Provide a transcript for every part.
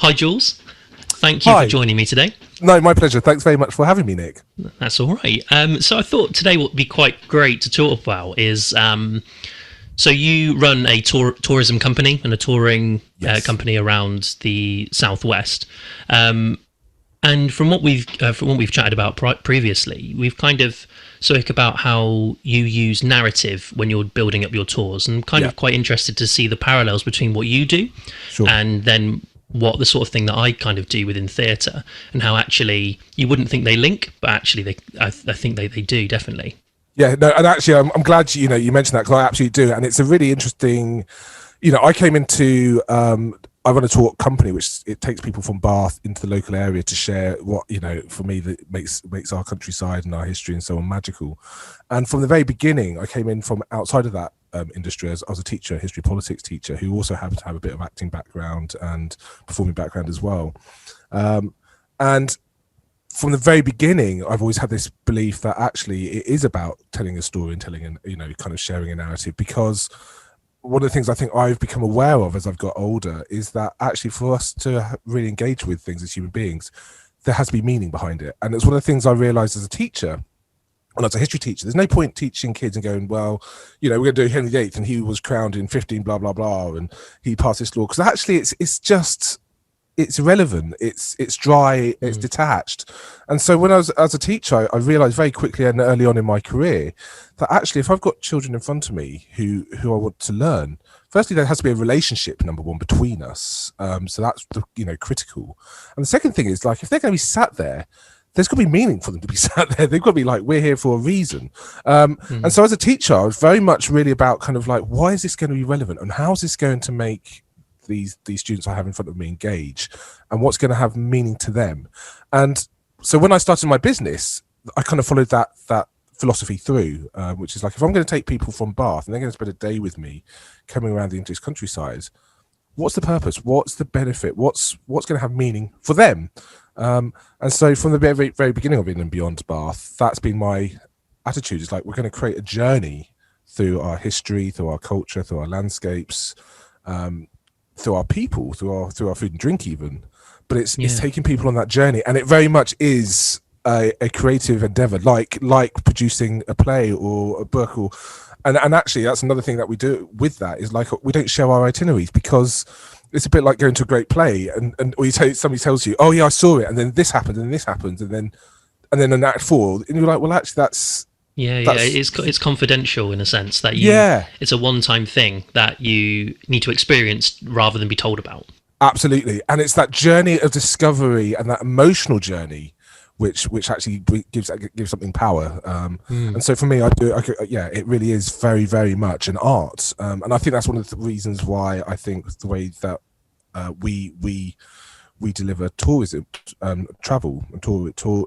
Hi, Jules. Thank you for Hi. joining me today. No, my pleasure. Thanks very much for having me, Nick. That's all right. So I thought today what would be quite great to talk about is so you run a tourism company and a touring Yes. company around the southwest. And from what we've chatted about previously, we've kind of spoke about how you use narrative when you're building up your tours, and kind Yeah. of quite interested to see the parallels between what you do Sure. and then what the sort of thing that I kind of do within theatre, and how actually you wouldn't think they link, but actually I think they do definitely. Yeah. No, and actually, I'm glad you mentioned that, because I absolutely do, and it's a really interesting. I came into I run a tour company which it takes people from Bath into the local area to share what for me that makes our countryside and our history and so on magical. And from the very beginning, I came in from outside of that industry. As I was a teacher, a history politics teacher, who also happened to have a bit of acting background and performing background as well. And from the very beginning, I've always had this belief that actually it is about telling a story and telling kind of sharing a narrative, because one of the things I think I've become aware of as I've got older is that actually for us to really engage with things as human beings, there has to be meaning behind it. And it's one of the things I realized as a teacher, and as a history teacher, there's no point teaching kids and going, well, we're going to do Henry VIII and he was crowned in 15 blah blah blah and he passed this law, because actually it's irrelevant, it's dry, it's detached. And so when I was as a teacher, I realized very quickly and early on in my career that actually if I've got children in front of me who I want to learn, firstly there has to be a relationship, number one, between us. So that's critical. And the second thing is, like, if they're going to be sat there, there's got to be meaning for them to be sat there. They've got to be like, we're here for a reason. And so as a teacher, I was very much really about kind of like, why is this going to be relevant, and how is this going to make these students I have in front of me engage, and what's going to have meaning to them. And so when I started my business, I kind of followed that philosophy through, which is like, if I'm going to take people from Bath and they're going to spend a day with me coming around the English countryside, what's the purpose, what's the benefit, what's going to have meaning for them? And so from the very, very beginning of In and Beyond Bath, that's been my attitude. It's like, we're going to create a journey through our history, through our culture, through our landscapes, through our people, through our food and drink even. But it's taking people on that journey, and it very much is a creative endeavor, like producing a play or a book, and actually that's another thing that we do with that, is like, we don't share our itineraries, because it's a bit like going to a great play and or somebody tells you, oh yeah, I saw it, and then this happened and this happened, and then in Act 4, and you're like, well, actually that's it's confidential in a sense that it's a one-time thing that you need to experience rather than be told about. Absolutely. And it's that journey of discovery and that emotional journey which actually gives something power. And so for me, it really is very, very much an art. And I think that's one of the reasons why I think the way that we deliver tourism, travel and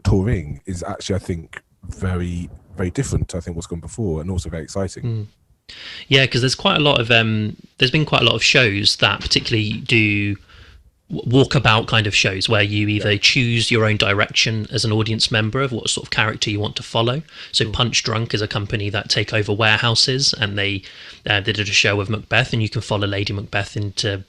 touring is actually, I think, very, very different to, I think, what's gone before, and also very exciting. Yeah, because there's quite a lot of there's been quite a lot of shows that particularly do walkabout kind of shows where you either choose your own direction as an audience member of what sort of character you want to follow. So Punch Drunk is a company that take over warehouses, and they did a show of Macbeth, and you can follow Lady Macbeth into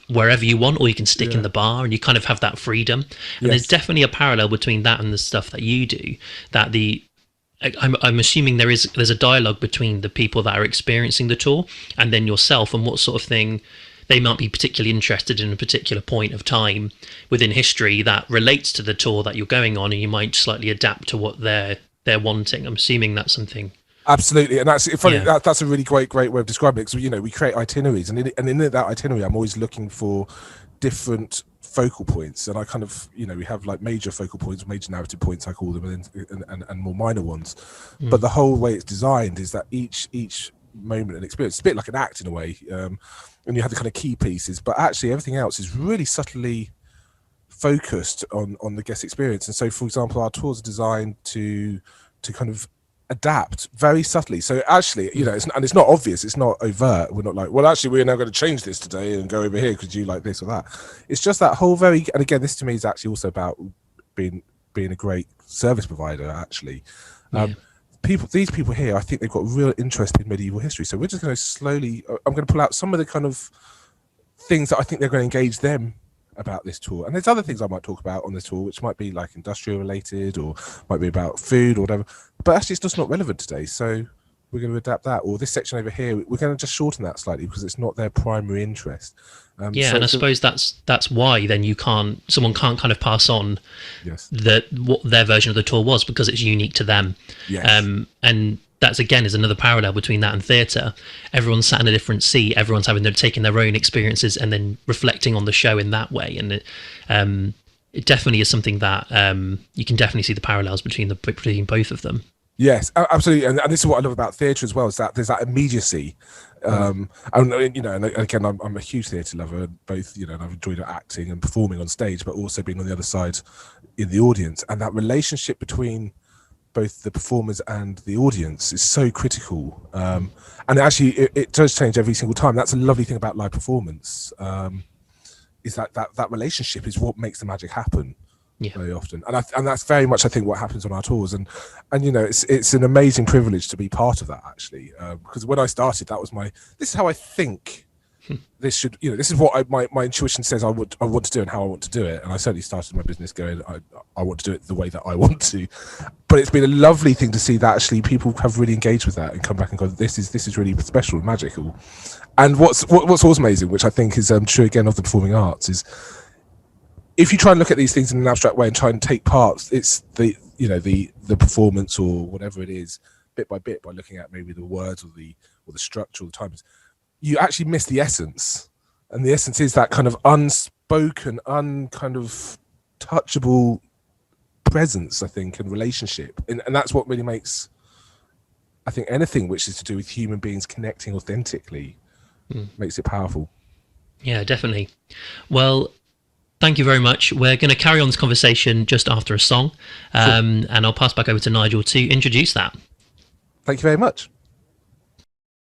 wherever you want, or you can stick in the bar, and you kind of have that freedom. And there's definitely a parallel between that and the stuff that you do, that I'm assuming there's a dialogue between the people that are experiencing the tour and then yourself, and what sort of thing they might be particularly interested in a particular point of time within history that relates to the tour that you're going on, and you might slightly adapt to what they're wanting. I'm assuming that's something. Absolutely, and that's funny. That's a really great way of describing it. Because we create itineraries, and in that itinerary, I'm always looking for different focal points, and I kind of we have like major focal points, major narrative points, I call them, and more minor ones. But the whole way it's designed is that each moment and experience, it's a bit like an act in a way, and you have the kind of key pieces, but actually everything else is really subtly focused on the guest experience. And so, for example, our tours are designed to kind of adapt very subtly. So actually, it's not obvious, it's not overt. We're not like, well, actually, we're now going to change this today and go over here because you like this or that. It's just that whole and again, this to me is actually also about being a great service provider, actually. These people here, I think they've got real interest in medieval history. So we're just going to slowly, I'm going to pull out some of the kind of things that I think they're going to engage them about this tour. And there's other things I might talk about on this tour, which might be like industrial related or might be about food or whatever. But actually, it's just not relevant today. So we're going to adapt that. Or this section over here, we're going to just shorten that slightly because it's not their primary interest. Yeah, and I suppose that's why then someone can't kind of pass on what their version of the tour was, because it's unique to them. Yes. And that's again is another parallel between that and theatre. Everyone's sat in a different seat. Everyone's taking their own experiences and then reflecting on the show in that way. And it definitely is something that you can definitely see the parallels between both of them. Yes, absolutely, and this is what I love about theatre as well, is that there's that immediacy. And again, I'm a huge theatre lover, both, and I've enjoyed acting and performing on stage, but also being on the other side in the audience, and that relationship between both the performers and the audience is so critical. And actually, it does change every single time. That's a lovely thing about live performance, is that relationship is what makes the magic happen. Yeah. Very often, and that's very much I think what happens on our tours, and it's an amazing privilege to be part of that, actually, because when I started, this is how I think this should, this is what my intuition says I want to do and how I want to do it, and I certainly started my business going I want to do it the way that I want to, but it's been a lovely thing to see that actually people have really engaged with that and come back and go, this is really special and magical. And what's also amazing, which I think is true again of the performing arts, is if you try and look at these things in an abstract way and try and take parts, it's the performance or whatever it is, bit by bit, by looking at maybe the words or the structure or the timings, you actually miss the essence. And the essence is that kind of unspoken, kind of touchable presence, I think, and relationship. And that's what really makes, I think, anything which is to do with human beings connecting authentically makes it powerful. Yeah, definitely. Well, thank you very much. We're going to carry on this conversation just after a song, and I'll pass back over to Nigel to introduce that. Thank you very much.